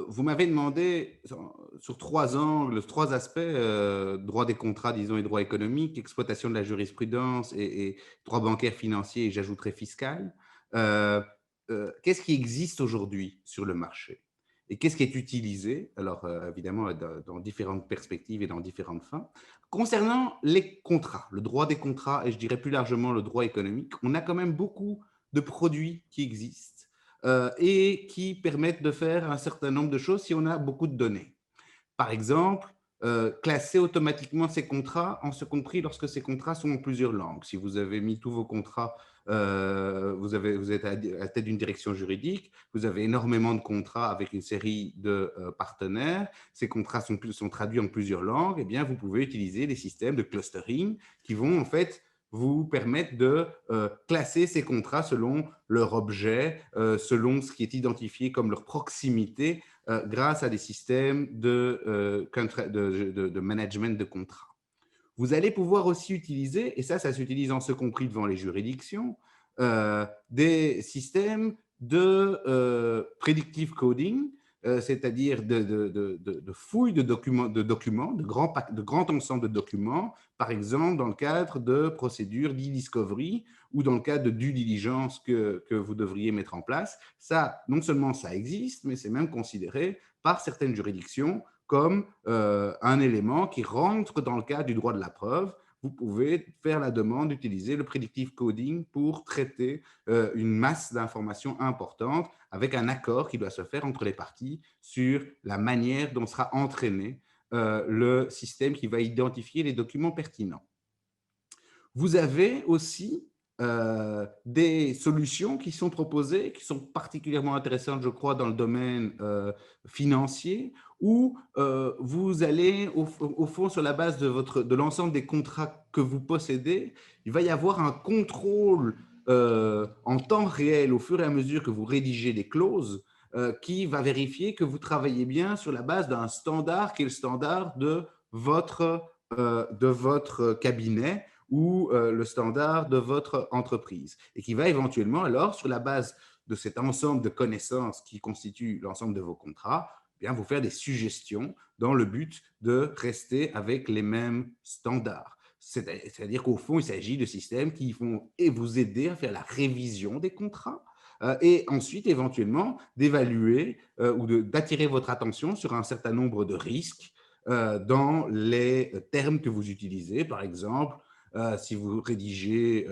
vous m'avez demandé sur trois angles, trois aspects, droit des contrats, disons, et droit économique, exploitation de la jurisprudence et droit bancaire financier, et j'ajouterai fiscal. Euh, Qu'est-ce qui existe aujourd'hui sur le marché et qu'est-ce qui est utilisé, alors évidemment dans différentes perspectives et dans différentes fins. Concernant les contrats, le droit des contrats et je dirais plus largement le droit économique, on a quand même beaucoup de produits qui existent et qui permettent de faire un certain nombre de choses si on a beaucoup de données. Par exemple, classer automatiquement ces contrats, en ce compris lorsque ces contrats sont en plusieurs langues. Si vous avez mis tous vos contrats, vous êtes à la tête d'une direction juridique, vous avez énormément de contrats avec une série de partenaires, ces contrats sont traduits en plusieurs langues, eh bien, vous pouvez utiliser des systèmes de clustering qui vont en fait vous permettre de classer ces contrats selon leur objet, selon ce qui est identifié comme leur proximité grâce à des systèmes de management de contrats. Vous allez pouvoir aussi utiliser, et ça s'utilise en ce compris devant les juridictions, des systèmes de predictive coding, c'est-à-dire de fouilles de grands ensembles de documents, par exemple dans le cadre de procédures d'e-discovery ou dans le cadre de due diligence que vous devriez mettre en place. Ça, non seulement ça existe, mais c'est même considéré par certaines juridictions comme un élément qui rentre dans le cadre du droit de la preuve. Vous pouvez faire la demande d'utiliser le predictive coding pour traiter une masse d'informations importantes avec un accord qui doit se faire entre les parties sur la manière dont sera entraîné le système qui va identifier les documents pertinents. Vous avez aussi des solutions qui sont proposées, qui sont particulièrement intéressantes, je crois, dans le domaine financier, où vous allez, au fond, sur la base de l'ensemble des contrats que vous possédez, il va y avoir un contrôle en temps réel, au fur et à mesure que vous rédigez des clauses, qui va vérifier que vous travaillez bien sur la base d'un standard qui est le standard de votre cabinet ou le standard de votre entreprise et qui va éventuellement, alors, sur la base de cet ensemble de connaissances qui constitue l'ensemble de vos contrats, eh bien, vous faire des suggestions dans le but de rester avec les mêmes standards. C'est-à-dire qu'au fond, il s'agit de systèmes qui vont vous aider à faire la révision des contrats et ensuite, éventuellement, d'évaluer ou d'attirer votre attention sur un certain nombre de risques dans les termes que vous utilisez. Par exemple, si vous rédigez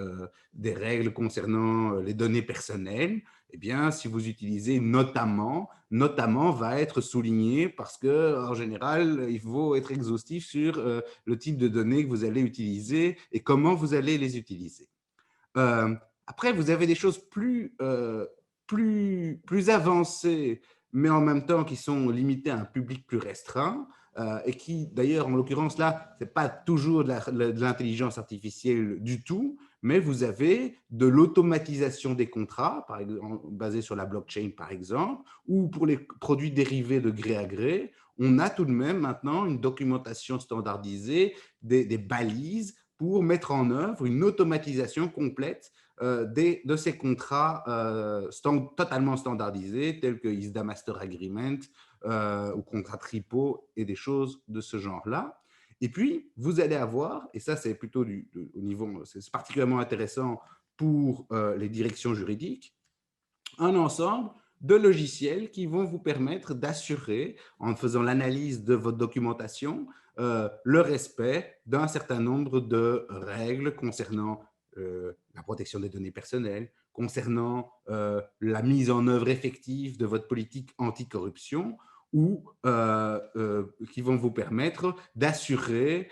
des règles concernant les données personnelles, eh bien, si vous utilisez notamment, notamment va être souligné parce que en général, il faut être exhaustif sur le type de données que vous allez utiliser et comment vous allez les utiliser. Euh, Après, vous avez des choses plus avancées, mais en même temps qui sont limitées à un public plus restreint, et qui, d'ailleurs, en l'occurrence, là, ce n'est pas toujours de l'intelligence artificielle du tout, mais vous avez de l'automatisation des contrats, par exemple, basée sur la blockchain, par exemple, ou pour les produits dérivés de gré à gré, on a tout de même maintenant une documentation standardisée, des balises pour mettre en œuvre une automatisation complète de ces contrats totalement standardisés, tels que ISDA Master Agreement ou contrat tripo et des choses de ce genre-là. Et puis, vous allez avoir, et ça c'est plutôt au niveau, c'est particulièrement intéressant pour les directions juridiques, un ensemble de logiciels qui vont vous permettre d'assurer, en faisant l'analyse de votre documentation, le respect d'un certain nombre de règles concernant la protection des données personnelles, concernant la mise en œuvre effective de votre politique anticorruption ou qui vont vous permettre d'assurer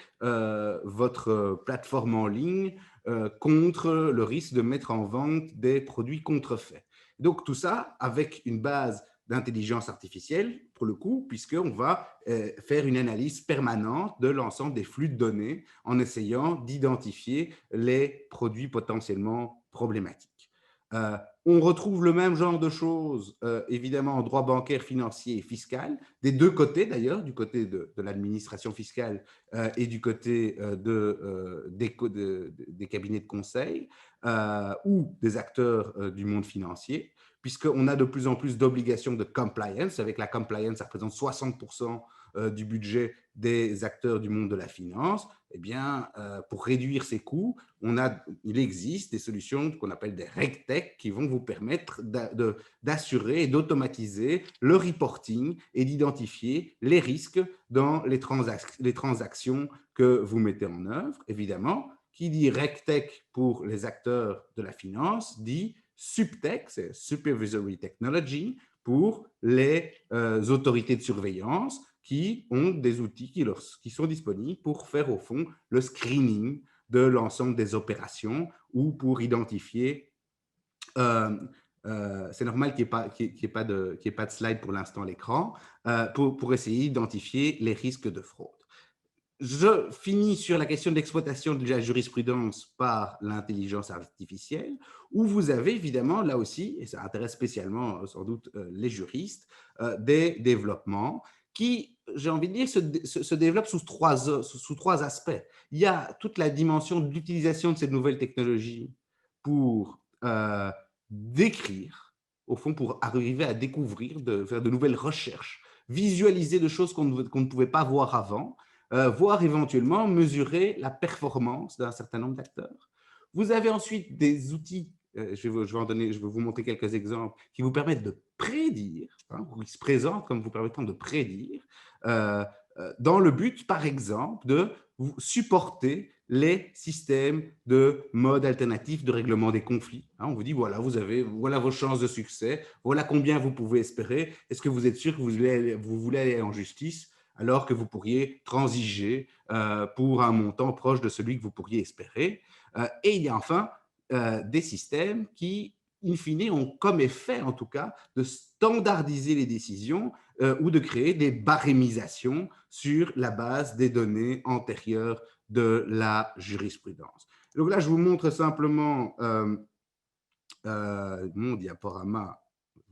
votre plateforme en ligne contre le risque de mettre en vente des produits contrefaits. Donc, tout ça avec une base d'intelligence artificielle, pour le coup, puisqu'on va faire une analyse permanente de l'ensemble des flux de données en essayant d'identifier les produits potentiellement problématiques. On retrouve le même genre de choses, évidemment, en droit bancaire, financier et fiscal, des deux côtés d'ailleurs, du côté de l'administration fiscale et du côté des cabinets de conseil ou des acteurs du monde financier, puisqu'on a de plus en plus d'obligations de compliance. Avec la compliance, ça représente 60% du budget des acteurs du monde de la finance. Eh bien, pour réduire ces coûts, il existe des solutions qu'on appelle des RegTech qui vont vous permettre d'assurer et d'automatiser le reporting et d'identifier les risques dans les transactions que vous mettez en œuvre. Évidemment, qui dit RegTech pour les acteurs de la finance dit SupTech, c'est Supervisory Technology, pour les autorités de surveillance qui ont des outils qui sont disponibles pour faire au fond le screening de l'ensemble des opérations ou pour identifier c'est normal qu'il n'y ait pas de slide pour l'instant à l'écran, pour essayer d'identifier les risques de fraude. Je finis sur la question de l'exploitation de la jurisprudence par l'intelligence artificielle, où vous avez évidemment, là aussi, et ça intéresse spécialement sans doute les juristes, des développements qui, j'ai envie de dire, se développent sous trois aspects. Il y a toute la dimension de l'utilisation de ces nouvelles technologies pour décrire, au fond, pour arriver à découvrir, faire de nouvelles recherches, visualiser des choses qu'on ne pouvait pas voir avant, voire éventuellement mesurer la performance d'un certain nombre d'acteurs. Vous avez ensuite des outils, je vais vous montrer quelques exemples, qui vous permettent de prédire, ou qui se présentent comme vous permettant de prédire, dans le but, par exemple, de vous supporter les systèmes de mode alternatif de règlement des conflits. On vous dit, voilà vos chances de succès, voilà combien vous pouvez espérer. Est-ce que vous êtes sûr que vous voulez aller en justice alors que vous pourriez transiger pour un montant proche de celui que vous pourriez espérer. Et il y a enfin des systèmes qui, in fine, ont comme effet, en tout cas, de standardiser les décisions ou de créer des barémisations sur la base des données antérieures de la jurisprudence. Donc là, je vous montre simplement mon diaporama.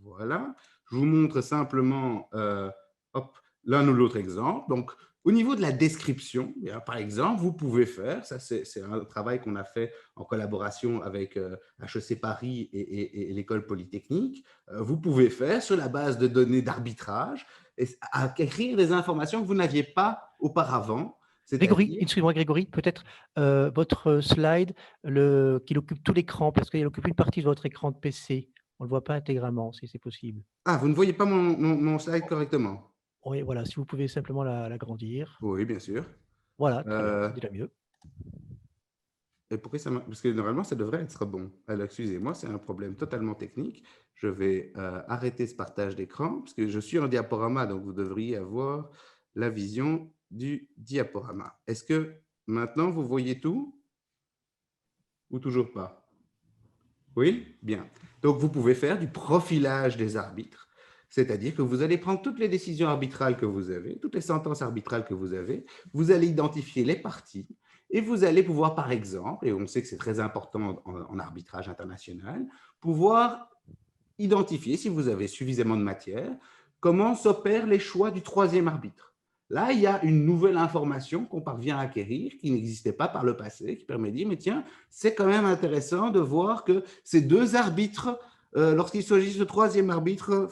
Voilà. Je vous montre simplement l'un ou l'autre exemple. Donc, au niveau de la description, par exemple, vous pouvez faire, ça c'est un travail qu'on a fait en collaboration avec HEC Paris et l'École Polytechnique, vous pouvez faire sur la base de données d'arbitrage, acquérir des informations que vous n'aviez pas auparavant. Grégory, excusez-moi Grégory, peut-être votre slide qu'il occupe tout l'écran, parce qu'il occupe une partie de votre écran de PC. On ne le voit pas intégralement, si c'est possible. Ah, vous ne voyez pas mon slide correctement? Oui, voilà, si vous pouvez simplement l'agrandir. Oui, bien sûr. Voilà, très bien, c'est déjà mieux. Et pourquoi ça parce que normalement, ça devrait être bon. Alors, excusez-moi, c'est un problème totalement technique. Je vais arrêter ce partage d'écran, parce que je suis en diaporama, donc vous devriez avoir la vision du diaporama. Est-ce que maintenant, vous voyez tout ou toujours pas? Oui? Bien. Donc, vous pouvez faire du profilage des arbitres, c'est-à-dire que vous allez prendre toutes les décisions arbitrales que vous avez, toutes les sentences arbitrales que vous avez, vous allez identifier les parties et vous allez pouvoir, par exemple, et on sait que c'est très important en arbitrage international, pouvoir identifier, si vous avez suffisamment de matière, comment s'opèrent les choix du troisième arbitre. Là, il y a une nouvelle information qu'on parvient à acquérir qui n'existait pas par le passé, qui permet de dire, mais tiens, c'est quand même intéressant de voir que ces deux arbitres, lorsqu'il s'agit de troisième arbitre,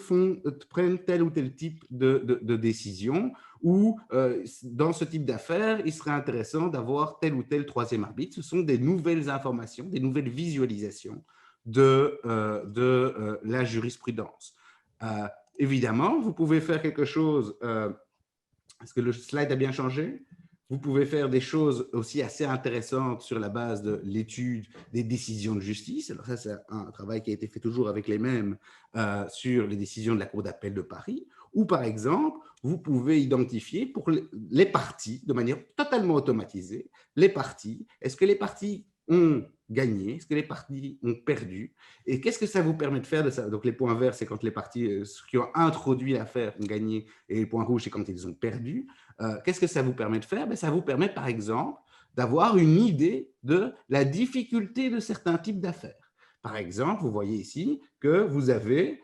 prennent tel ou tel type de décision, ou dans ce type d'affaires, il serait intéressant d'avoir tel ou tel troisième arbitre. Ce sont des nouvelles informations, des nouvelles visualisations de la jurisprudence. Évidemment, vous pouvez faire quelque chose... Est-ce que le slide a bien changé? Vous pouvez faire des choses aussi assez intéressantes sur la base de l'étude des décisions de justice. Alors ça, c'est un travail qui a été fait toujours avec les mêmes sur les décisions de la Cour d'appel de Paris. Ou par exemple, vous pouvez identifier pour les parties, de manière totalement automatisée, les parties. Est-ce que les parties ont gagné? Est-ce que les parties ont perdu? Et qu'est-ce que ça vous permet de faire de ça? Donc les points verts, c'est quand les parties qui ont introduit l'affaire ont gagné, et les points rouges, c'est quand ils ont perdu. Qu'est-ce que ça vous permet de faire? Ça vous permet, par exemple, d'avoir une idée de la difficulté de certains types d'affaires. Par exemple, vous voyez ici que vous avez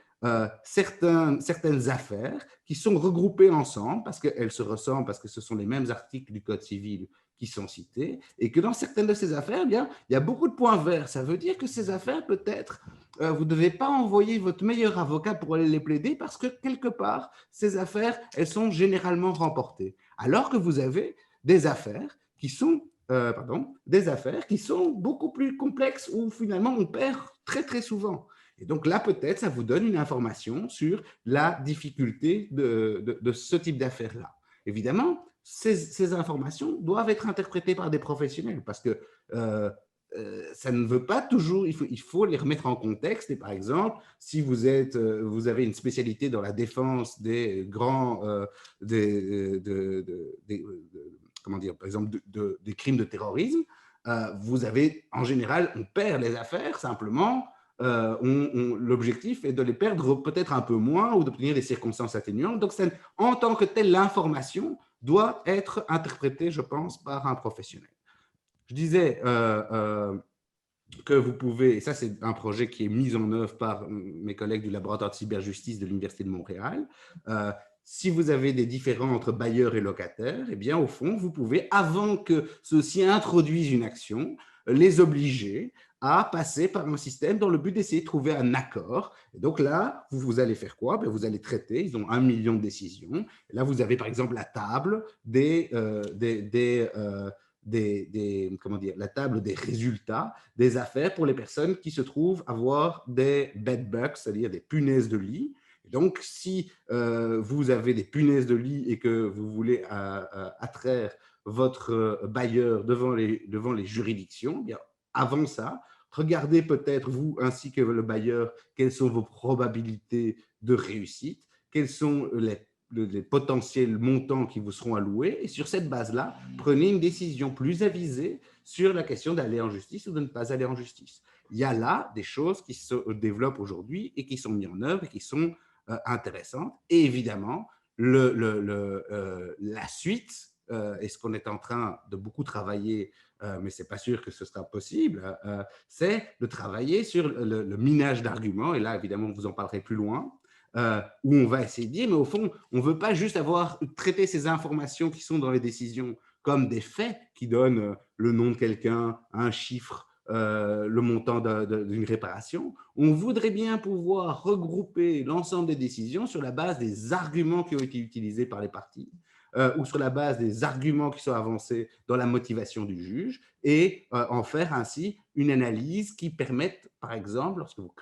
certaines affaires qui sont regroupées ensemble parce qu'elles se ressemblent, parce que ce sont les mêmes articles du Code civil qui sont cités, et que dans certaines de ces affaires, eh bien, il y a beaucoup de points verts. Ça veut dire que ces affaires, peut-être, vous ne devez pas envoyer votre meilleur avocat pour aller les plaider parce que quelque part, ces affaires, elles sont généralement remportées. Alors que vous avez des affaires qui sont, des affaires qui sont beaucoup plus complexes où finalement on perd très très souvent. Et donc là, peut-être, ça vous donne une information sur la difficulté de ce type d'affaires-là. Évidemment, ces informations doivent être interprétées par des professionnels parce que ça ne veut pas toujours, il faut les remettre en contexte. Et par exemple, si vous avez une spécialité dans la défense des grands, comment dire, par exemple, des crimes de terrorisme, vous avez, en général, on perd les affaires simplement. L'objectif est de les perdre peut-être un peu moins ou d'obtenir des circonstances atténuantes. Donc, en tant que telle, l'information doit être interprétée, je pense, par un professionnel. Je disais que vous pouvez, et ça c'est un projet qui est mis en œuvre par mes collègues du laboratoire de cyberjustice de l'Université de Montréal, si vous avez des différends entre bailleurs et locataires, eh bien au fond, vous pouvez, avant que ceux-ci introduisent une action, les obliger à passer par un système dans le but d'essayer de trouver un accord. Et donc là, vous allez faire quoi? Vous allez traiter, ils ont 1 million de décisions. Et là, vous avez par exemple la table comment dire, la table des résultats des affaires pour les personnes qui se trouvent avoir des bed bugs, c'est-à-dire des punaises de lit. Et donc, si vous avez des punaises de lit et que vous voulez attraire votre bailleur devant les juridictions, eh bien, avant ça, regardez peut-être, vous ainsi que le bailleur, quelles sont vos probabilités de réussite, quels sont les potentiels montants qui vous seront alloués. Et sur cette base-là, prenez une décision plus avisée sur la question d'aller en justice ou de ne pas aller en justice. Il y a là des choses qui se développent aujourd'hui et qui sont mises en œuvre et qui sont intéressantes. Et évidemment, la suite, et ce qu'on est en train de beaucoup travailler, mais ce n'est pas sûr que ce sera possible, c'est de travailler sur le minage d'arguments. Et là, évidemment, vous en parlerez plus loin. Où on va essayer de dire, mais au fond, on ne veut pas juste avoir traité ces informations qui sont dans les décisions comme des faits qui donnent le nom de quelqu'un, un chiffre, le montant d'une réparation. On voudrait bien pouvoir regrouper l'ensemble des décisions sur la base des arguments qui ont été utilisés par les parties ou sur la base des arguments qui sont avancés dans la motivation du juge et en faire ainsi une analyse qui permette, par exemple, lorsque vous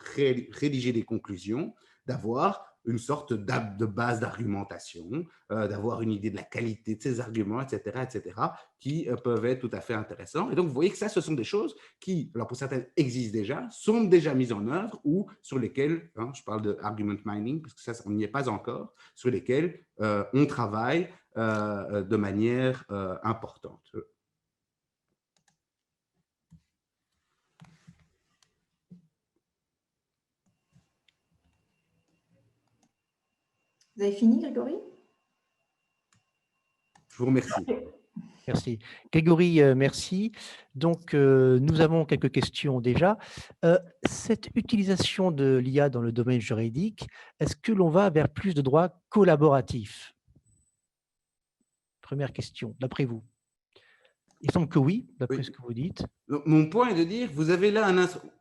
rédigez des conclusions, d'avoir une sorte de base d'argumentation, d'avoir une idée de la qualité de ces arguments, etc., qui peuvent être tout à fait intéressants. Et donc, vous voyez que ça, ce sont des choses qui, alors pour certaines, existent déjà, sont déjà mises en œuvre ou sur lesquelles, je parle de argument mining, parce que ça, on n'y est pas encore, sur lesquelles on travaille de manière importante. Vous avez fini, Grégory? Je vous remercie. Merci. Grégory, merci. Donc, nous avons quelques questions déjà. Cette utilisation de l'IA dans le domaine juridique, est-ce que l'on va vers plus de droits collaboratifs? Première question, d'après vous. Il semble que oui, d'après ce que vous dites. Mon point est de dire, vous avez là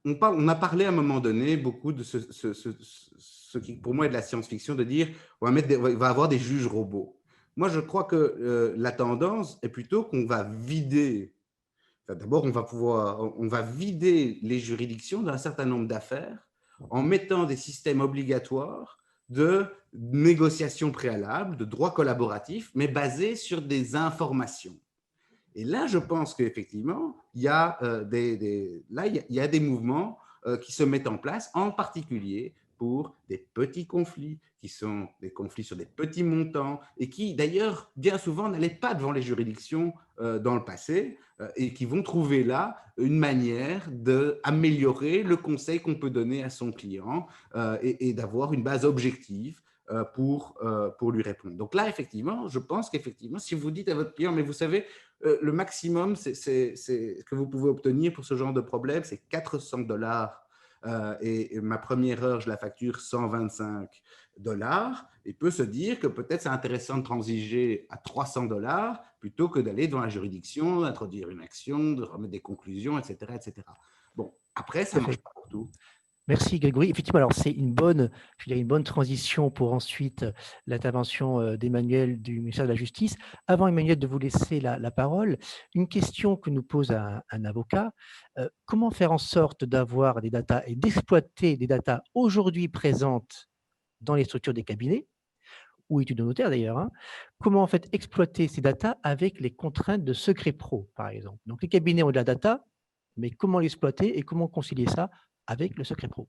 on a parlé à un moment donné beaucoup de ce qui pour moi est de la science-fiction, de dire il va avoir des juges robots. Moi, je crois que la tendance est plutôt qu'on va vider, d'abord on va vider les juridictions d'un certain nombre d'affaires en mettant des systèmes obligatoires de négociation préalable, de droit collaboratif, mais basés sur des informations. Et là, je pense qu'effectivement, il y a des mouvements qui se mettent en place, en particulier pour des petits conflits, qui sont des conflits sur des petits montants, et qui, d'ailleurs, bien souvent, n'allaient pas devant les juridictions dans le passé, et qui vont trouver là une manière d'améliorer le conseil qu'on peut donner à son client et d'avoir une base objective pour lui répondre. Donc là, effectivement, je pense qu'effectivement, si vous dites à votre client, mais vous savez, le maximum que vous pouvez obtenir pour ce genre de problème, c'est 400 $. Et ma première heure, je la facture 125 $. Il peut se dire que peut-être c'est intéressant de transiger à 300 $ plutôt que d'aller dans la juridiction, d'introduire une action, de remettre des conclusions, etc., etc. Bon, après, ça ne marche pas pour tout. Merci Grégory. Effectivement, alors c'est je dirais une bonne transition pour ensuite l'intervention d'Emmanuel du ministère de la Justice. Avant Emmanuel de vous laisser la parole, une question que nous pose un avocat. Comment faire en sorte d'avoir des datas et d'exploiter des datas aujourd'hui présentes dans les structures des cabinets ou études de notaire d'ailleurs, hein. Comment en fait exploiter ces datas avec les contraintes de secret pro, par exemple. Donc les cabinets ont de la data, mais comment l'exploiter et comment concilier ça avec le secret pro?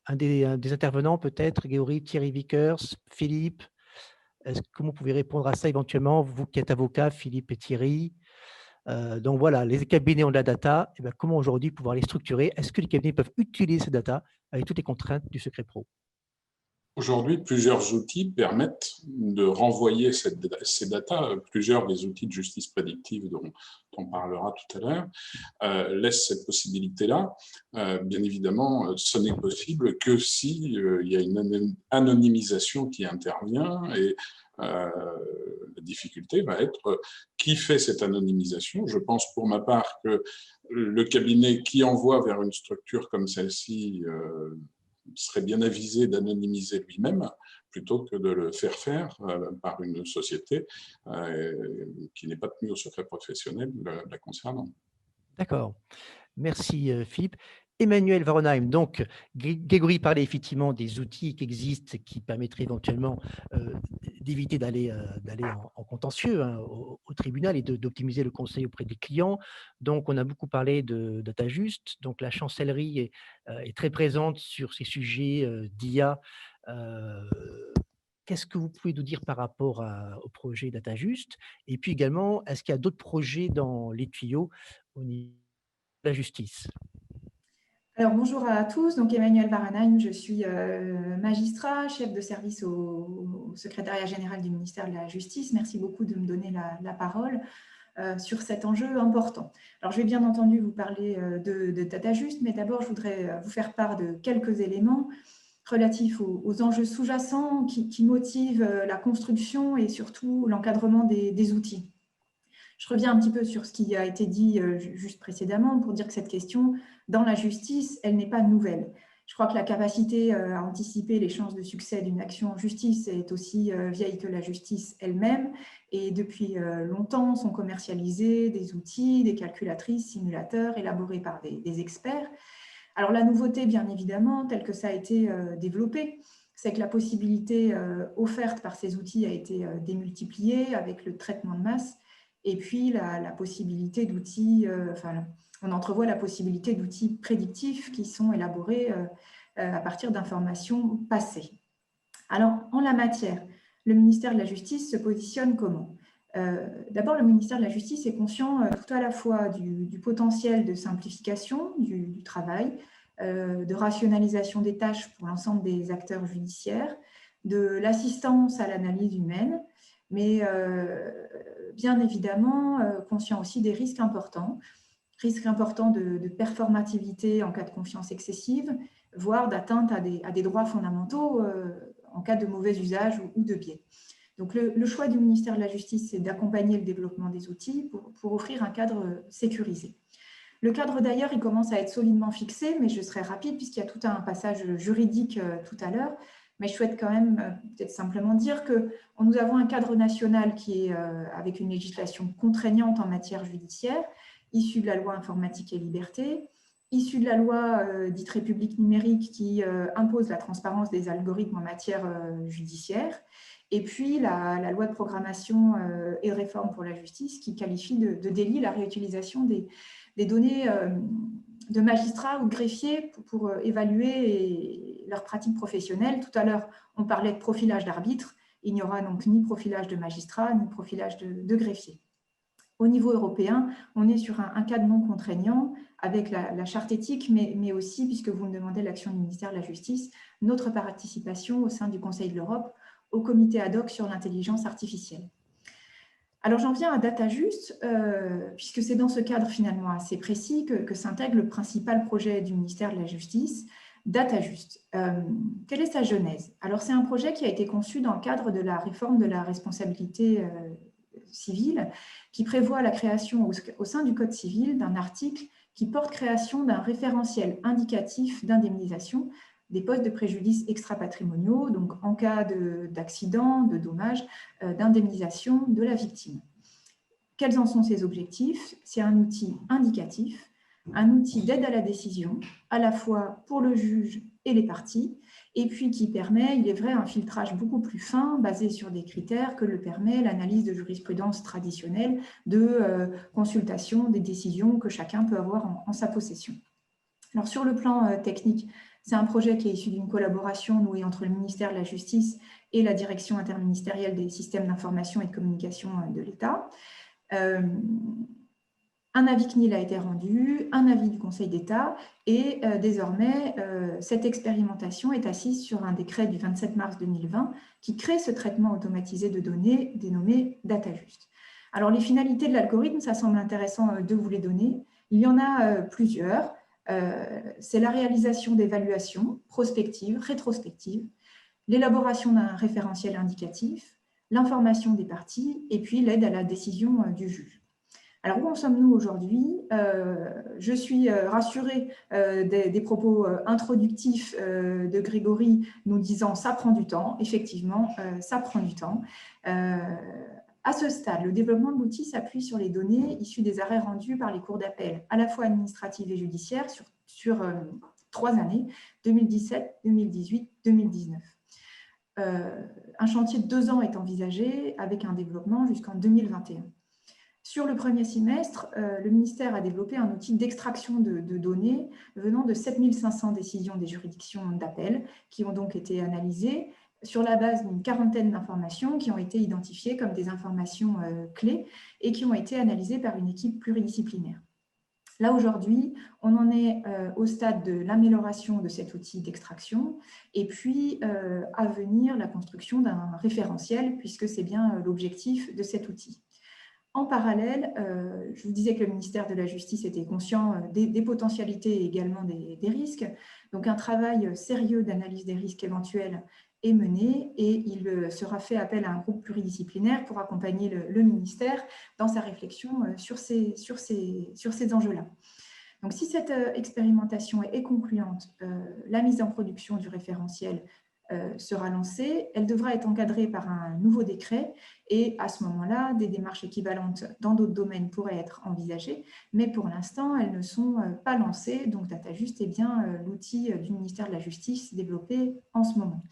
Un des intervenants peut-être, Grégory, Thierry Vickers, Philippe, comment vous pouvez répondre à ça éventuellement, vous qui êtes avocat, Philippe et Thierry? Donc voilà, les cabinets ont de la data, et bien comment aujourd'hui pouvoir les structurer? Est-ce que les cabinets peuvent utiliser ces data avec toutes les contraintes du secret pro? Aujourd'hui, plusieurs outils permettent de renvoyer ces datas. Plusieurs des outils de justice prédictive dont on parlera tout à l'heure laissent cette possibilité-là. Bien évidemment, ce n'est possible que si il y a une anonymisation qui intervient et la difficulté va être qui fait cette anonymisation. Je pense pour ma part que le cabinet qui envoie vers une structure comme celle-ci serait bien avisé d'anonymiser lui-même plutôt que de le faire par une société qui n'est pas tenue au secret professionnel la concernant. D'accord. Merci Philippe. Emmanuel Varonheim, donc Grégory parlait effectivement des outils qui existent qui permettraient éventuellement d'éviter d'aller en contentieux hein, au tribunal et d'optimiser le conseil auprès des clients. Donc on a beaucoup parlé de DataJust, donc la chancellerie est très présente sur ces sujets d'IA. Qu'est-ce que vous pouvez nous dire par rapport au projet DataJust? Et puis également, est-ce qu'il y a d'autres projets dans les tuyaux au niveau de la justice? Alors, bonjour à tous, donc Emmanuel Varanheim, je suis magistrat, chef de service au secrétariat général du ministère de la Justice. Merci beaucoup de me donner la parole sur cet enjeu important. Alors, je vais bien entendu vous parler de DataJust, mais d'abord, je voudrais vous faire part de quelques éléments relatifs aux enjeux sous-jacents qui motivent la construction et surtout l'encadrement des outils. Je reviens un petit peu sur ce qui a été dit juste précédemment pour dire que cette question, dans la justice, elle n'est pas nouvelle. Je crois que la capacité à anticiper les chances de succès d'une action en justice est aussi vieille que la justice elle-même. Et depuis longtemps sont commercialisés des outils, des calculatrices, simulateurs élaborés par des experts. Alors la nouveauté, bien évidemment, telle que ça a été développé, c'est que la possibilité offerte par ces outils a été démultipliée avec le traitement de masse. Et puis, la possibilité d'outils, on entrevoit la possibilité d'outils prédictifs qui sont élaborés à partir d'informations passées. Alors, en la matière, le ministère de la Justice se positionne comment? D'abord, le ministère de la Justice est conscient tout à la fois du potentiel de simplification du travail, de rationalisation des tâches pour l'ensemble des acteurs judiciaires, de l'assistance à l'analyse humaine, mais bien évidemment conscient aussi des risques importants de performativité en cas de confiance excessive, voire d'atteinte à des droits fondamentaux en cas de mauvais usage ou de biais. Donc le choix du ministère de la Justice, c'est d'accompagner le développement des outils pour offrir un cadre sécurisé. Le cadre d'ailleurs, il commence à être solidement fixé, mais je serai rapide puisqu'il y a tout un passage juridique tout à l'heure. Mais je souhaite quand même peut-être simplement dire que nous avons un cadre national qui est avec une législation contraignante en matière judiciaire, issue de la loi informatique et liberté, issue de la loi dite République numérique qui impose la transparence des algorithmes en matière judiciaire, et puis la loi de programmation et de réforme pour la justice qui qualifie de délit la réutilisation des données de magistrats ou de greffiers pour évaluer leurs pratiques professionnelles. Tout à l'heure, on parlait de profilage d'arbitres. Il n'y aura donc ni profilage de magistrats, ni profilage de greffiers. Au niveau européen, on est sur un cadre non contraignant avec la charte éthique, mais aussi, puisque vous me demandez l'action du ministère de la Justice, notre participation au sein du Conseil de l'Europe au comité ad hoc sur l'intelligence artificielle. Alors, j'en viens à DataJust, puisque c'est dans ce cadre finalement assez précis que s'intègre le principal projet du ministère de la Justice, DataJust. Quelle est sa genèse? Alors, c'est un projet qui a été conçu dans le cadre de la réforme de la responsabilité civile, qui prévoit la création au sein du Code civil d'un article qui porte création d'un référentiel indicatif d'indemnisation des postes de préjudice extra-patrimoniaux, donc en cas d'accident, de dommages, d'indemnisation de la victime. Quels en sont ces objectifs? C'est un outil indicatif, un outil d'aide à la décision, à la fois pour le juge et les parties, et puis qui permet, il est vrai, un filtrage beaucoup plus fin, basé sur des critères que le permet l'analyse de jurisprudence traditionnelle de consultation des décisions que chacun peut avoir en sa possession. Alors, sur le plan technique, c'est un projet qui est issu d'une collaboration nouée entre le ministère de la Justice et la Direction interministérielle des systèmes d'information et de communication de l'État. Un avis CNIL a été rendu, un avis du Conseil d'État, et désormais, cette expérimentation est assise sur un décret du 27 mars 2020 qui crée ce traitement automatisé de données dénommé DataJust. Alors, les finalités de l'algorithme, ça semble intéressant de vous les donner. Il y en a plusieurs. C'est la réalisation d'évaluations prospectives, rétrospectives, l'élaboration d'un référentiel indicatif, l'information des parties et puis l'aide à la décision du juge. Alors, où en sommes-nous aujourd'hui? Je suis rassurée des propos introductifs de Grégory nous disant « ça prend du temps ». Effectivement, ça prend du temps. À ce stade, le développement de l'outil s'appuie sur les données issues des arrêts rendus par les cours d'appel, à la fois administratives et judiciaires, sur 3 années, 2017, 2018, 2019. Un chantier de 2 ans est envisagé avec un développement jusqu'en 2021. Sur le premier semestre, le ministère a développé un outil d'extraction de données venant de 7500 décisions des juridictions d'appel qui ont donc été analysées sur la base d'une quarantaine d'informations qui ont été identifiées comme des informations clés et qui ont été analysées par une équipe pluridisciplinaire. Là, aujourd'hui, on en est au stade de l'amélioration de cet outil d'extraction et puis à venir la construction d'un référentiel puisque c'est bien l'objectif de cet outil. En parallèle, je vous disais que le ministère de la Justice était conscient des potentialités et également des risques. Donc, un travail sérieux d'analyse des risques éventuels est mené et il sera fait appel à un groupe pluridisciplinaire pour accompagner le ministère dans sa réflexion sur ces enjeux-là. Donc, si cette expérimentation est concluante, la mise en production du référentiel sera lancée, elle devra être encadrée par un nouveau décret et à ce moment-là, des démarches équivalentes dans d'autres domaines pourraient être envisagées, mais pour l'instant, elles ne sont pas lancées. Donc, DataJust est bien l'outil du ministère de la Justice développé en ce moment.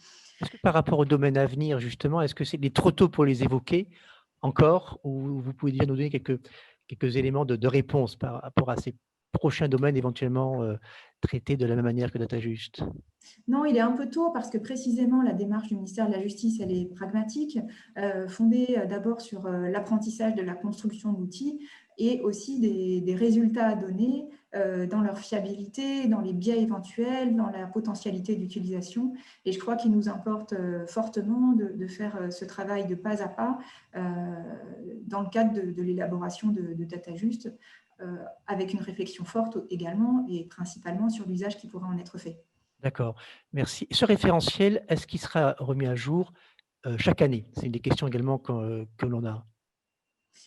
Est-ce que par rapport au domaine à venir, justement, est-ce que c'est trop tôt pour les évoquer encore ou vous pouvez nous donner quelques éléments de réponse par rapport à ces prochains domaines éventuellement traités de la même manière que DataJust? Non, il est un peu tôt parce que précisément la démarche du ministère de la Justice, elle est pragmatique, fondée d'abord sur l'apprentissage de la construction de l'outil et aussi des résultats à donner dans leur fiabilité, dans les biais éventuels, dans la potentialité d'utilisation. Et je crois qu'il nous importe fortement de faire ce travail de pas à pas dans le cadre de l'élaboration de DataJust, avec une réflexion forte également et principalement sur l'usage qui pourra en être fait. D'accord, merci. Ce référentiel, est-ce qu'il sera remis à jour chaque année? C'est une des questions également que l'on a.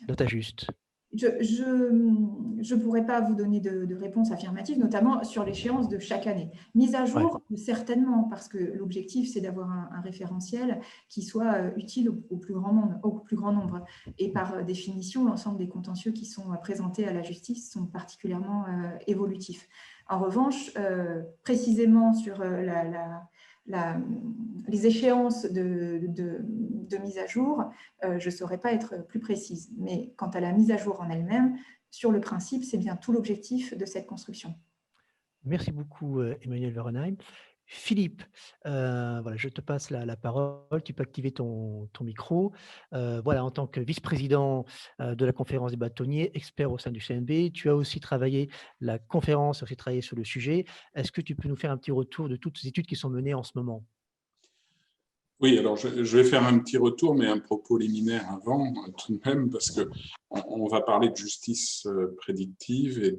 DataJust. Je ne pourrais pas vous donner de réponse affirmative, notamment sur l'échéance de chaque année. Mise à jour, ouais. Certainement, parce que l'objectif, c'est d'avoir un référentiel qui soit utile au plus grand nombre. Et par définition, l'ensemble des contentieux qui sont présentés à la justice sont particulièrement évolutifs. En revanche, précisément sur les échéances de mise à jour, je ne saurais pas être plus précise. Mais quant à la mise à jour en elle-même, sur le principe, c'est bien tout l'objectif de cette construction. Merci beaucoup, Emmanuel Varenheim. Philippe, voilà, je te passe la parole. Tu peux activer ton micro. Voilà, en tant que vice-président de la conférence des bâtonniers, expert au sein du CNB, tu as aussi travaillé la conférence, aussi travaillé sur le sujet. Est-ce que tu peux nous faire un petit retour de toutes ces études qui sont menées en ce moment? Oui, alors je vais faire un petit retour, mais un propos liminaire avant, tout de même, parce qu'on va parler de justice prédictive et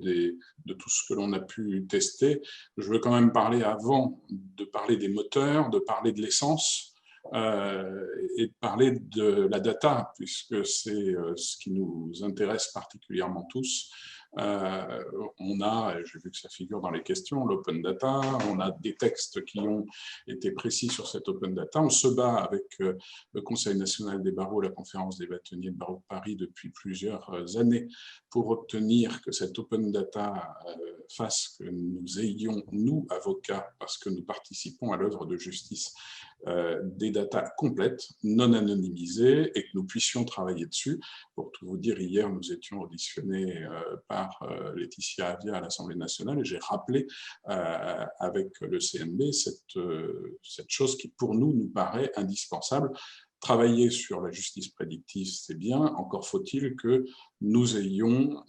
de tout ce que l'on a pu tester. Je veux quand même parler, avant de parler des moteurs, de parler de l'essence, et de parler de la data, puisque c'est ce qui nous intéresse particulièrement tous. On a, j'ai vu que ça figure dans les questions, l'open data, on a des textes qui ont été précis sur cette open data. On se bat avec le Conseil national des barreaux, la conférence des bâtonniers de barreau de Paris depuis plusieurs années pour obtenir que cette open data fasse que nous ayons, nous, avocats, parce que nous participons à l'œuvre de justice, des datas complètes, non anonymisées, et que nous puissions travailler dessus. Pour tout vous dire, hier, nous étions auditionnés par Laetitia Avia à l'Assemblée nationale, et j'ai rappelé avec le CNB cette chose qui, pour nous, nous paraît indispensable. Travailler sur la justice prédictive, c'est bien, encore faut-il que nous ayons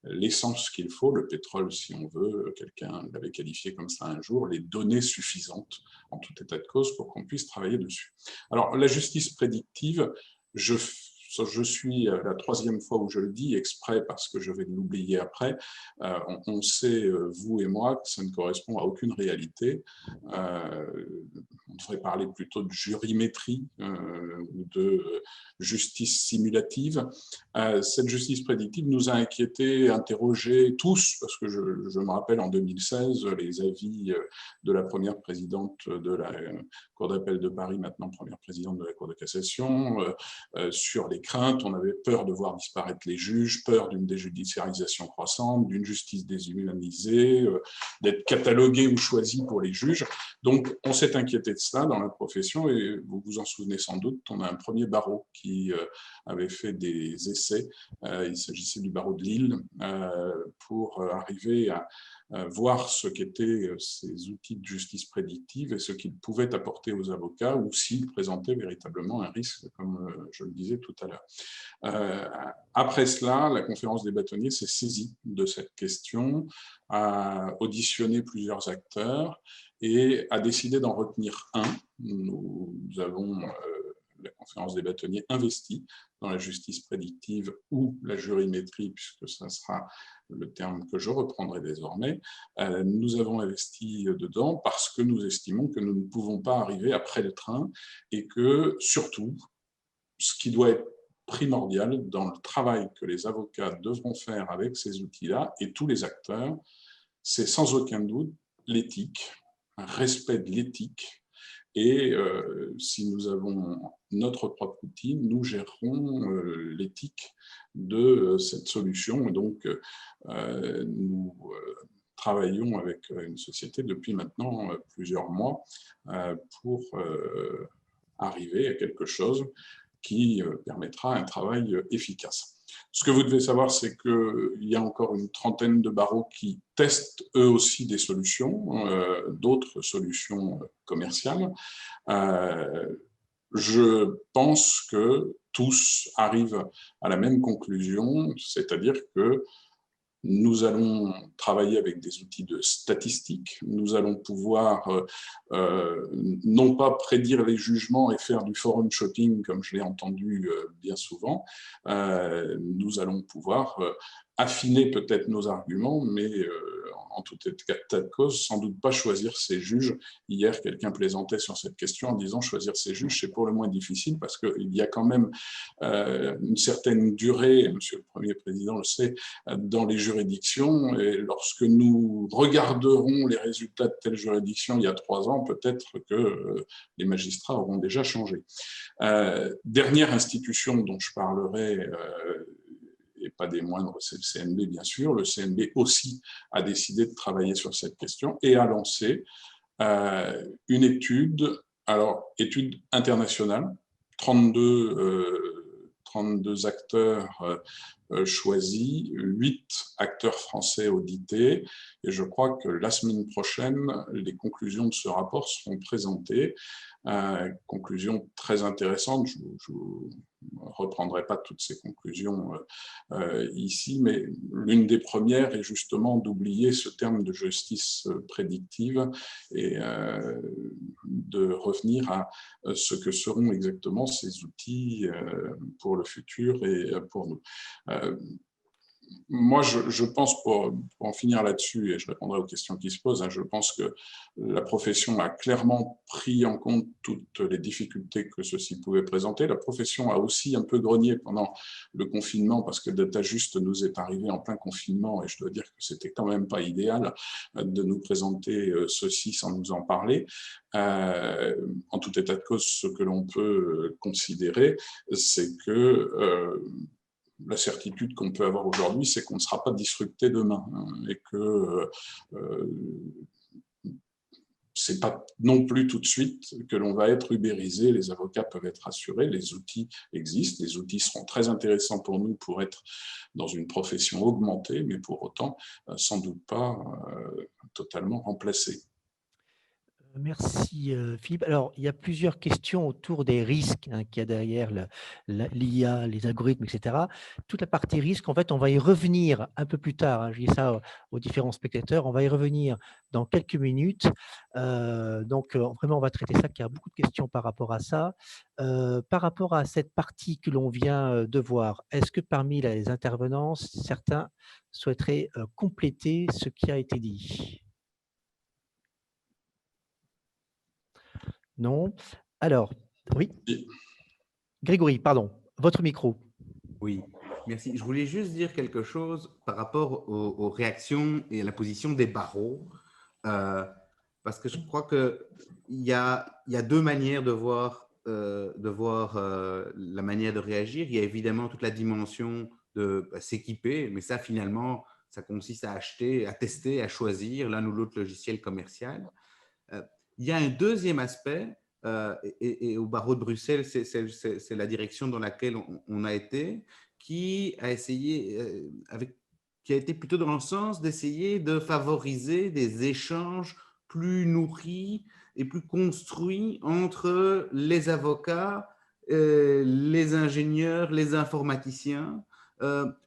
l'essence qu'il faut, le pétrole si on veut, quelqu'un l'avait qualifié comme ça un jour, les données suffisantes en tout état de cause pour qu'on puisse travailler dessus. Alors la justice prédictive, je suis la troisième fois où je le dis exprès parce que je vais l'oublier après. On sait, vous et moi, que ça ne correspond à aucune réalité. On devrait parler plutôt de jurimétrie ou de justice simulative. Cette justice prédictive nous a inquiétés, interrogés tous, parce que je me rappelle en 2016 les avis de la première présidente de la Cour d'appel de Paris, maintenant première présidente de la Cour de cassation, sur les craintes. On avait peur de voir disparaître les juges, peur d'une déjudiciarisation croissante, d'une justice déshumanisée, d'être catalogués ou choisis pour les juges. Donc, on s'est inquiété de ça dans la profession et vous vous en souvenez sans doute, on a un premier barreau qui avait fait des essais. Il s'agissait du barreau de Lille pour arriver à voir ce qu'étaient ces outils de justice prédictive et ce qu'ils pouvaient apporter aux avocats ou s'ils présentaient véritablement un risque, comme je le disais tout à l'heure. Après cela, la conférence des bâtonniers s'est saisie de cette question, a auditionné plusieurs acteurs et a décidé d'en retenir un. Nous avons, la conférence des bâtonniers, investi dans la justice prédictive ou la jurimétrie, puisque ça sera le terme que je reprendrai désormais. Nous avons investi dedans parce que nous estimons que nous ne pouvons pas arriver après le train et que, surtout, ce qui doit être primordial dans le travail que les avocats devront faire avec ces outils-là et tous les acteurs, c'est sans aucun doute l'éthique, un respect de l'éthique. Et si nous avons notre propre outil, nous gérerons l'éthique de cette solution. Et donc, nous travaillons avec une société depuis maintenant plusieurs mois pour arriver à quelque chose qui permettra un travail efficace. Ce que vous devez savoir, c'est qu'il y a encore une trentaine de barreaux qui testent eux aussi des solutions, d'autres solutions commerciales. Je pense que tous arrivent à la même conclusion, c'est-à-dire que nous allons travailler avec des outils de statistiques, nous allons pouvoir non pas prédire les jugements et faire du forum shopping comme je l'ai entendu bien souvent, nous allons pouvoir affiner peut-être nos arguments, mais en tout état de cause, sans doute pas choisir ses juges. Hier, quelqu'un plaisantait sur cette question en disant choisir ses juges, c'est pour le moins difficile parce qu'il y a quand même une certaine durée, Monsieur le Premier Président le sait, dans les juridictions. Et lorsque nous regarderons les résultats de telle juridiction il y a 3 ans, peut-être que les magistrats auront déjà changé. Dernière institution dont je parlerai, et pas des moindres, c'est le CNB bien sûr. Le CNB aussi a décidé de travailler sur cette question et a lancé une étude, alors étude internationale, 32 acteurs choisis, 8 acteurs français audités, et je crois que la semaine prochaine, les conclusions de ce rapport seront présentées. Conclusions très intéressantes, je ne reprendrai pas toutes ces conclusions ici, mais l'une des premières est justement d'oublier ce terme de justice prédictive et de revenir à ce que seront exactement ces outils pour le futur et pour nous. Moi, je pense, pour en finir là-dessus, et je répondrai aux questions qui se posent, hein, je pense que la profession a clairement pris en compte toutes les difficultés que ceci pouvait présenter. La profession a aussi un peu grogné pendant le confinement, parce que DataJust nous est arrivé en plein confinement, et je dois dire que c'était quand même pas idéal de nous présenter ceci sans nous en parler. En tout état de cause, ce que l'on peut considérer, c'est que la certitude qu'on peut avoir aujourd'hui, c'est qu'on ne sera pas disrupté demain, hein, et que c'est pas non plus tout de suite que l'on va être ubérisé. Les avocats peuvent être assurés, les outils existent, les outils seront très intéressants pour nous pour être dans une profession augmentée, mais pour autant, sans doute pas totalement remplacée. Merci Philippe. Alors, il y a plusieurs questions autour des risques qu'il y a derrière l'IA, les algorithmes, etc. Toute la partie risque, en fait, on va y revenir un peu plus tard. Je dis ça aux différents spectateurs. On va y revenir dans quelques minutes. Donc, vraiment, on va traiter ça, car il y a beaucoup de questions par rapport à ça. Par rapport à cette partie que l'on vient de voir, est-ce que parmi les intervenants, certains souhaiteraient compléter ce qui a été dit ? Non. Alors, oui. Grégory, pardon, votre micro. Oui, merci. Je voulais juste dire quelque chose par rapport aux réactions et à la position des barreaux, parce que je crois qu'il y a deux manières de voir, la manière de réagir. Il y a évidemment toute la dimension de s'équiper, mais ça, finalement, ça consiste à acheter, à tester, à choisir l'un ou l'autre logiciel commercial. Il y a un deuxième aspect, et au barreau de Bruxelles, c'est la direction dans laquelle on a été, qui a essayé, qui a été plutôt dans le sens d'essayer de favoriser des échanges plus nourris et plus construits entre les avocats, les ingénieurs, les informaticiens,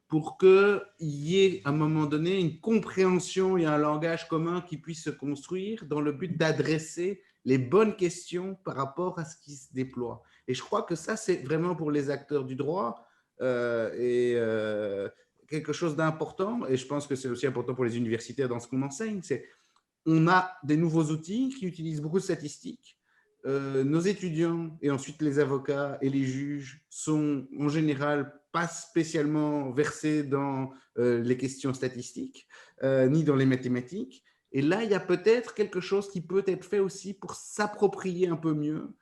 pour qu'il y ait à un moment donné une compréhension et un langage commun qui puisse se construire dans le but d'adresser les bonnes questions par rapport à ce qui se déploie. Et je crois que ça, c'est vraiment pour les acteurs du droit quelque chose d'important. Et je pense que c'est aussi important pour les universitaires dans ce qu'on enseigne. On a des nouveaux outils qui utilisent beaucoup de statistiques. Nos étudiants et ensuite les avocats et les juges sont en général pas spécialement versés dans les questions statistiques ni dans les mathématiques. Et là, il y a peut-être quelque chose qui peut être fait aussi pour s'approprier un peu mieux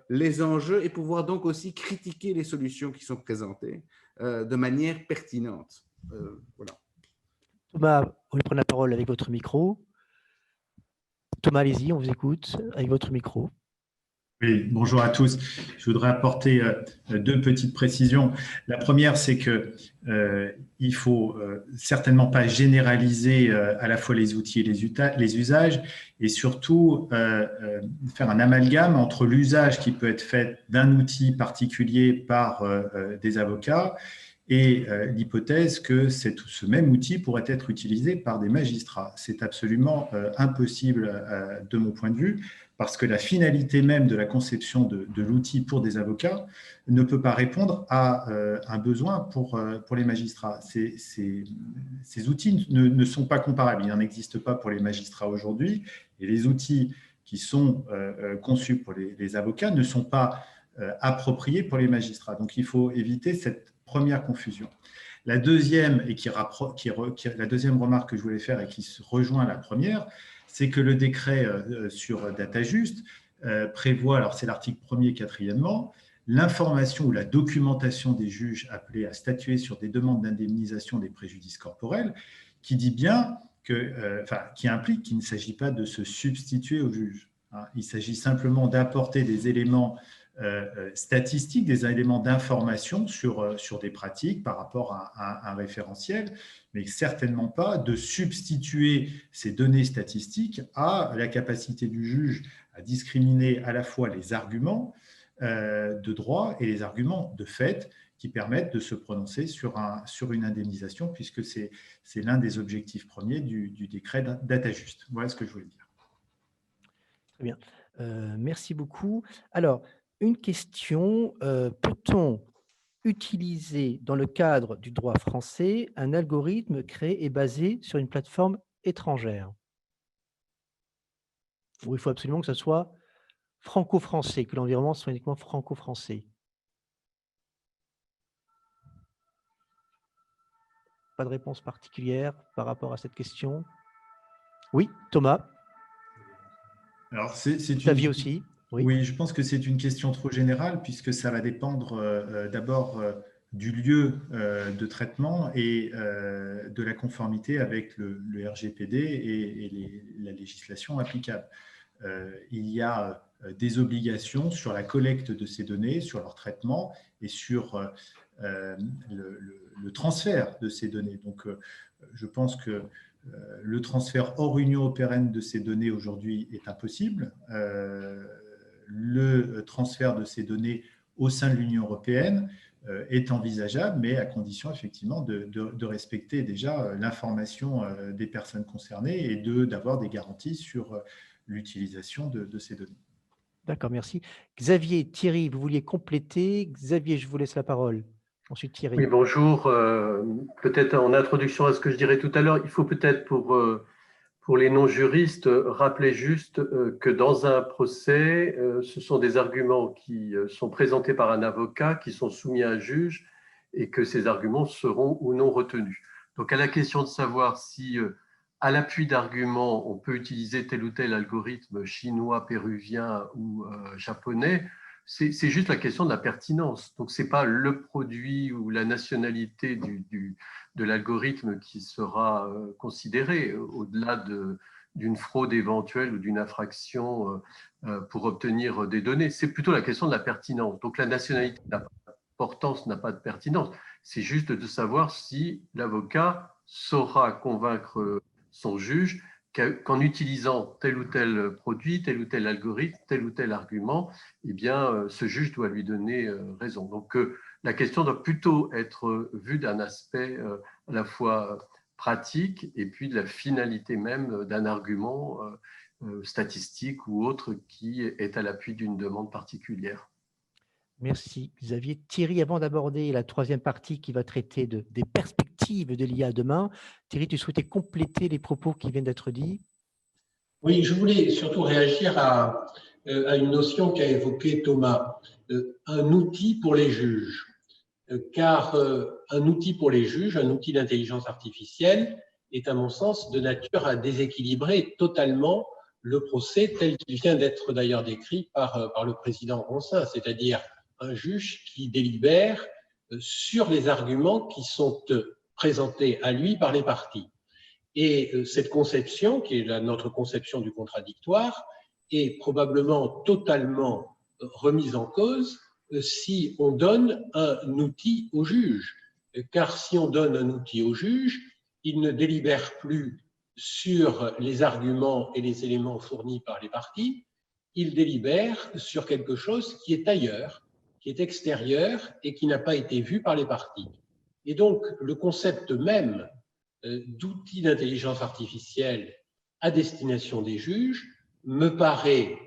les enjeux et pouvoir donc aussi critiquer les solutions qui sont présentées de manière pertinente. Voilà. Thomas, vous voulez prendre la parole avec votre micro. Thomas, allez-y, on vous écoute avec votre micro. Oui, bonjour à tous. Je voudrais apporter deux petites précisions. La première, c'est que il faut certainement pas généraliser à la fois les outils et les usages, et surtout faire un amalgame entre l'usage qui peut être fait d'un outil particulier par des avocats et l'hypothèse que ce même outil pourrait être utilisé par des magistrats. C'est absolument impossible de mon point de vue, parce que la finalité même de la conception de l'outil pour des avocats ne peut pas répondre à un besoin pour les magistrats. Ces outils ne sont pas comparables, il n'en existe pas pour les magistrats aujourd'hui, et les outils qui sont conçus pour les avocats ne sont pas appropriés pour les magistrats. Donc il faut éviter cette première confusion. La deuxième, la deuxième remarque que je voulais faire et qui se rejoint à la première, c'est que le décret sur DataJust prévoit, alors c'est l'article 1er quatrièmement, l'information ou la documentation des juges appelés à statuer sur des demandes d'indemnisation des préjudices corporels, qui dit bien qui implique qu'il ne s'agit pas de se substituer au juge. Il s'agit simplement d'apporter des éléments statistiques, des éléments d'information sur des pratiques par rapport à un référentiel, mais certainement pas de substituer ces données statistiques à la capacité du juge à discriminer à la fois les arguments de droit et les arguments de fait qui permettent de se prononcer sur une indemnisation, puisque c'est l'un des objectifs premiers du décret DataJust. Voilà ce que je voulais dire. Très bien. Merci beaucoup. Alors, une question, peut-on utiliser dans le cadre du droit français un algorithme créé et basé sur une plateforme étrangère? Ou il faut absolument que ce soit franco-français, que l'environnement soit uniquement franco-français? Pas de réponse particulière par rapport à cette question? Oui, Thomas, Alors, c'est Xavier aussi. Oui. Oui, je pense que c'est une question trop générale puisque ça va dépendre d'abord du lieu de traitement et de la conformité avec le RGPD et la législation applicable. Il y a des obligations sur la collecte de ces données, sur leur traitement et sur le transfert de ces données. Donc, je pense que le transfert hors Union européenne de ces données aujourd'hui est impossible. Le transfert de ces données au sein de l'Union européenne est envisageable, mais à condition effectivement de respecter déjà l'information des personnes concernées et d'avoir des garanties sur l'utilisation de ces données. D'accord, merci. Xavier, Thierry, vous vouliez compléter. Xavier, je vous laisse la parole. Ensuite, Thierry. Oui, bonjour. Peut-être en introduction à ce que je dirais tout à l'heure, il faut peut-être pour les non-juristes rappeler juste que dans un procès, ce sont des arguments qui sont présentés par un avocat, qui sont soumis à un juge et que ces arguments seront ou non retenus. Donc à la question de savoir si à l'appui d'arguments, on peut utiliser tel ou tel algorithme chinois, péruvien ou japonais, c'est juste la question de la pertinence. Donc, ce n'est pas le produit ou la nationalité de l'algorithme qui sera considéré au-delà d'une fraude éventuelle ou d'une infraction pour obtenir des données. C'est plutôt la question de la pertinence. Donc, la nationalité n'a pas d'importance, n'a pas de pertinence. C'est juste de savoir si l'avocat saura convaincre son juge qu'en utilisant tel ou tel produit, tel ou tel algorithme, tel ou tel argument, eh bien, ce juge doit lui donner raison. Donc, la question doit plutôt être vue d'un aspect à la fois pratique et puis de la finalité même d'un argument statistique ou autre qui est à l'appui d'une demande particulière. Merci Xavier. Thierry, avant d'aborder la troisième partie qui va traiter des perspectives de l'IA demain, Thierry, tu souhaitais compléter les propos qui viennent d'être dits? Oui, je voulais surtout réagir à une notion qu'a évoquée Thomas, un outil pour les juges. Car un outil pour les juges, un outil d'intelligence artificielle, est à mon sens de nature à déséquilibrer totalement le procès tel qu'il vient d'être d'ailleurs décrit par le président Ronsin, c'est-à-dire un juge qui délibère sur les arguments qui sont présentés à lui par les parties. Et cette conception, qui est notre conception du contradictoire, est probablement totalement remise en cause si on donne un outil au juge. Car si on donne un outil au juge, il ne délibère plus sur les arguments et les éléments fournis par les parties, il délibère sur quelque chose qui est ailleurs, qui est extérieur et qui n'a pas été vu par les parties. Et donc, le concept même d'outils d'intelligence artificielle à destination des juges me paraît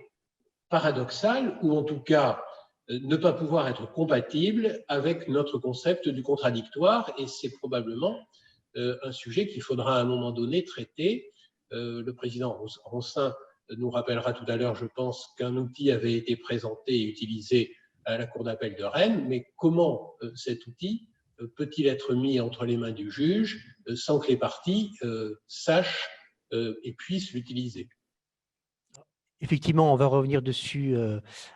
paradoxal, ou en tout cas ne pas pouvoir être compatible avec notre concept du contradictoire, et c'est probablement un sujet qu'il faudra à un moment donné traiter. Le président Ronsin nous rappellera tout à l'heure, je pense, qu'un outil avait été présenté et utilisé à la Cour d'appel de Rennes, mais comment cet outil peut-il être mis entre les mains du juge sans que les parties sachent et puissent l'utiliser? Effectivement, on va revenir dessus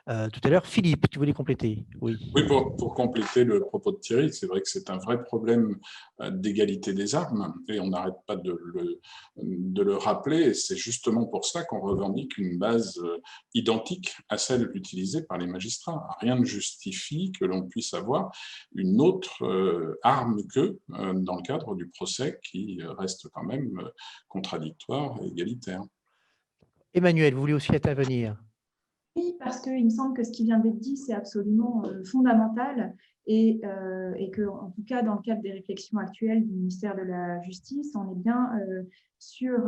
tout à l'heure. Philippe, tu voulais compléter? Oui, oui, pour compléter le propos de Thierry, c'est vrai que c'est un vrai problème d'égalité des armes et on n'arrête pas de le rappeler. Et c'est justement pour ça qu'on revendique une base identique à celle utilisée par les magistrats. Rien ne justifie que l'on puisse avoir une autre arme qu'eux dans le cadre du procès qui reste quand même contradictoire et égalitaire. Emmanuel, vous voulez aussi intervenir? Oui, parce qu'il me semble que ce qui vient d'être dit, c'est absolument fondamental et que, en tout cas, dans le cadre des réflexions actuelles du ministère de la Justice, on est bien sur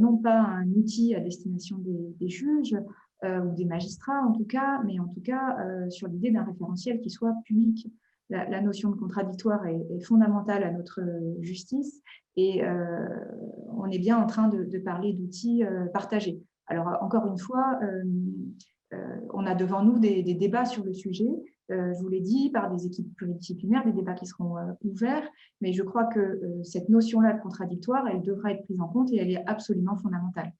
non pas un outil à destination des juges ou des magistrats, en tout cas, mais en tout cas sur l'idée d'un référentiel qui soit public. la notion de contradictoire est fondamentale à notre justice et on est bien en train de parler d'outils partagés. Alors, encore une fois, on a devant nous des débats sur le sujet. Je vous l'ai dit, par des équipes pluridisciplinaires, des débats qui seront ouverts, mais je crois que cette notion-là de contradictoire, elle devra être prise en compte et elle est absolument fondamentale.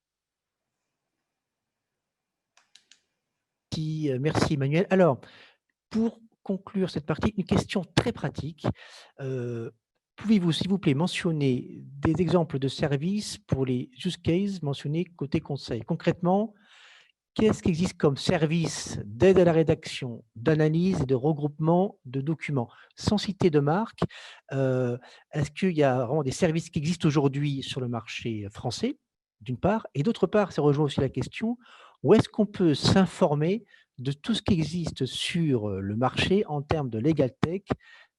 Merci Emmanuel. Alors, pour conclure cette partie, une question très pratique. Pouvez-vous, s'il vous plaît, mentionner des exemples de services pour les use cases mentionnés côté conseil? Concrètement, qu'est-ce qui existe comme service d'aide à la rédaction, d'analyse et de regroupement de documents? Sans citer de marque, est-ce qu'il y a vraiment des services qui existent aujourd'hui sur le marché français, d'une part, et d'autre part, ça rejoint aussi la question, où est-ce qu'on peut s'informer de tout ce qui existe sur le marché en termes de legal tech,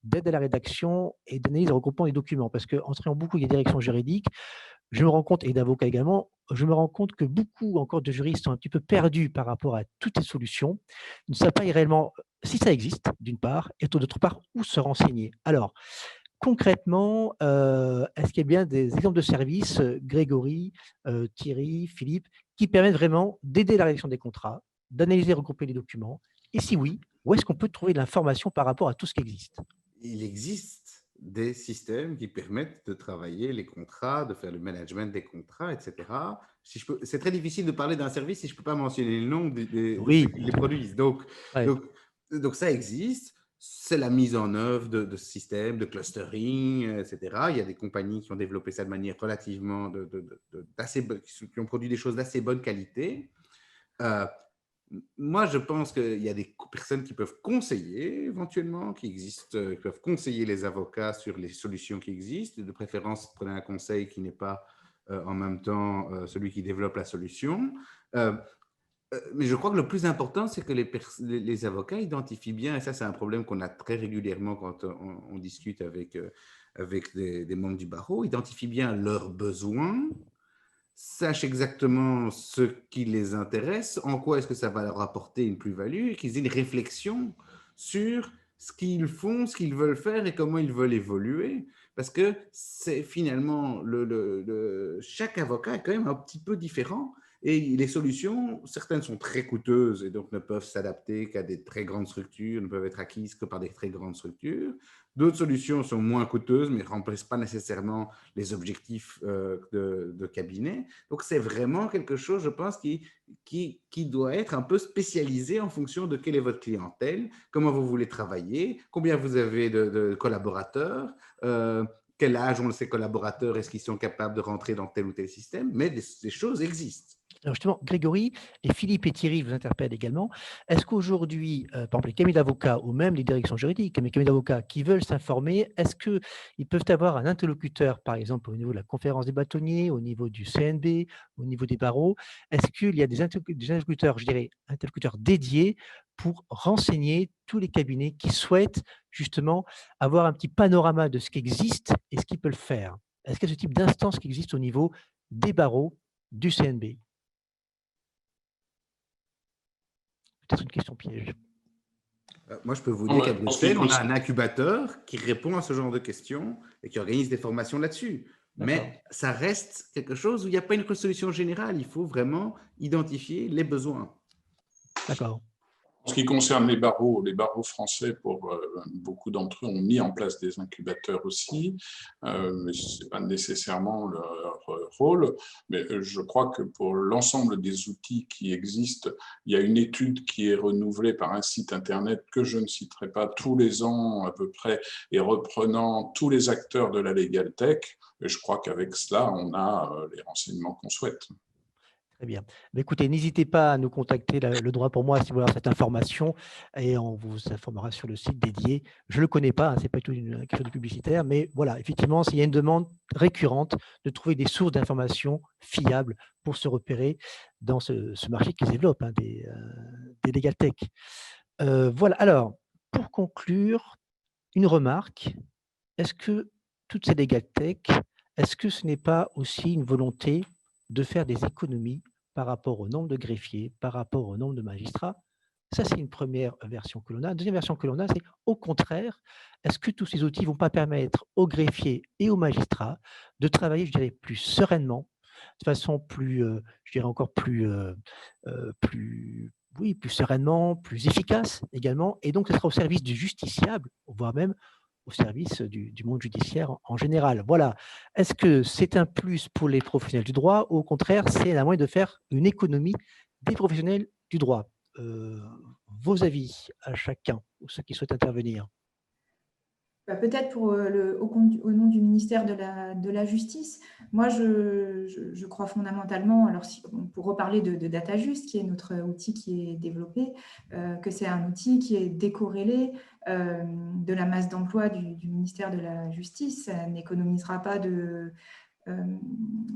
d'aide à la rédaction et d'analyse et regroupement des documents? Parce qu'en travaillant beaucoup des directions juridiques, je me rends compte, et d'avocats également, je me rends compte que beaucoup encore de juristes sont un petit peu perdus par rapport à toutes ces solutions, ils ne savent pas réellement si ça existe, d'une part, et d'autre part, où se renseigner. Alors, concrètement, est-ce qu'il y a bien des exemples de services, Grégory, Thierry, Philippe, qui permettent vraiment d'aider la rédaction des contrats, d'analyser et regrouper les documents? Et si oui, où est-ce qu'on peut trouver de l'information par rapport à tout ce qui existe? Il existe des systèmes qui permettent de travailler les contrats, de faire le management des contrats, etc. Si c'est très difficile de parler d'un service si je ne peux pas mentionner le nom de ceux qui les produisent. Donc ça existe. C'est la mise en œuvre de systèmes, de clustering, etc. Il y a des compagnies qui ont développé ça de manière relativement qui ont produit des choses d'assez bonne qualité. Moi, je pense qu'il y a des personnes qui peuvent conseiller éventuellement, qui peuvent conseiller les avocats sur les solutions qui existent. De préférence, prenez un conseil qui n'est pas en même temps celui qui développe la solution. Mais je crois que le plus important, c'est que les avocats identifient bien, et ça c'est un problème qu'on a très régulièrement quand on discute avec des membres du barreau, identifient bien leurs besoins, sachent exactement ce qui les intéresse, en quoi est-ce que ça va leur apporter une plus-value, et qu'ils aient une réflexion sur ce qu'ils font, ce qu'ils veulent faire et comment ils veulent évoluer. Parce que c'est finalement, chaque avocat est quand même un petit peu différent. Et les solutions, certaines sont très coûteuses et donc ne peuvent s'adapter qu'à des très grandes structures, ne peuvent être acquises que par des très grandes structures. D'autres solutions sont moins coûteuses, mais ne remplacent pas nécessairement les objectifs de cabinet. Donc, c'est vraiment quelque chose, je pense, qui doit être un peu spécialisé en fonction de quelle est votre clientèle, comment vous voulez travailler, combien vous avez de collaborateurs, quel âge ont ces collaborateurs, est-ce qu'ils sont capables de rentrer dans tel ou tel système, mais ces choses existent. Alors justement, Grégory, et Philippe et Thierry vous interpellent également. Est-ce qu'aujourd'hui, par exemple, les cabinets d'avocats ou même les directions juridiques, les cabinets d'avocats qui veulent s'informer, est-ce qu'ils peuvent avoir un interlocuteur, par exemple, au niveau de la conférence des bâtonniers, au niveau du CNB, au niveau des barreaux? Est-ce qu'il y a des interlocuteurs, je dirais, interlocuteurs dédiés pour renseigner tous les cabinets qui souhaitent justement avoir un petit panorama de ce qui existe et ce qu'ils peuvent faire? Est-ce qu'il y a ce type d'instance qui existe au niveau des barreaux, du CNB? Peut-être une question piège. Moi, je peux vous dire qu'à Bruxelles, on a un incubateur qui répond à ce genre de questions et qui organise des formations là-dessus. Mais ça reste quelque chose où il n'y a pas une solution générale. Il faut vraiment identifier les besoins. D'accord. En ce qui concerne les barreaux français, pour beaucoup d'entre eux, ont mis en place des incubateurs aussi, mais ce n'est pas nécessairement leur rôle. Mais je crois que pour l'ensemble des outils qui existent, il y a une étude qui est renouvelée par un site Internet que je ne citerai pas tous les ans à peu près, et reprenant tous les acteurs de la Legal Tech. Et je crois qu'avec cela, on a les renseignements qu'on souhaite. Très bien. Mais écoutez, n'hésitez pas à nous contacter, le droit pour moi, si vous voulez avoir cette information, et on vous informera sur le site dédié. Je ne le connais pas, hein, ce n'est pas tout quelque chose de publicitaire, mais voilà, effectivement, s'il y a une demande récurrente de trouver des sources d'informations fiables pour se repérer dans ce marché qui se développe, hein, des legal tech. Voilà, alors, pour conclure, une remarque. Est-ce que toutes ces legal tech, est-ce que ce n'est pas aussi une volonté de faire des économies par rapport au nombre de greffiers, par rapport au nombre de magistrats? Ça, c'est une première version que l'on a. Une deuxième version que l'on a, c'est au contraire, est-ce que tous ces outils ne vont pas permettre aux greffiers et aux magistrats de travailler, je dirais, plus sereinement, de façon plus, je dirais encore plus sereinement, plus efficace également, et donc ce sera au service du justiciable, voire même au service du monde judiciaire en général. Voilà. Est-ce que c'est un plus pour les professionnels du droit ou au contraire, c'est un moyen de faire une économie des professionnels du droit? Vos avis à chacun, ou ceux qui souhaitent intervenir. Peut-être au nom du ministère de la Justice, moi je crois fondamentalement, alors pour reparler de DataJust, qui est notre outil qui est développé, que c'est un outil qui est décorrélé de la masse d'emploi du ministère de la Justice. Ça n'économisera pas de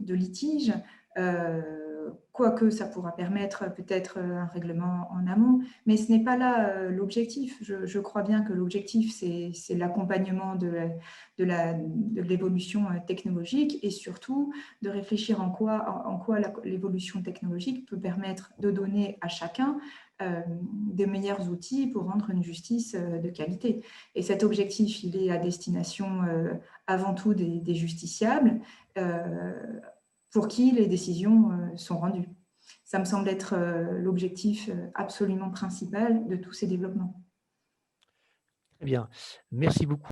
litiges, quoique ça pourra permettre peut-être un règlement en amont, mais ce n'est pas là l'objectif. Je crois bien que l'objectif, c'est l'accompagnement de l'évolution technologique et surtout de réfléchir en quoi l'évolution technologique peut permettre de donner à chacun des meilleurs outils pour rendre une justice de qualité. Et cet objectif, il est à destination avant tout des justiciables, pour qui les décisions sont rendues. Ça me semble être l'objectif absolument principal de tous ces développements. Très bien. Merci beaucoup.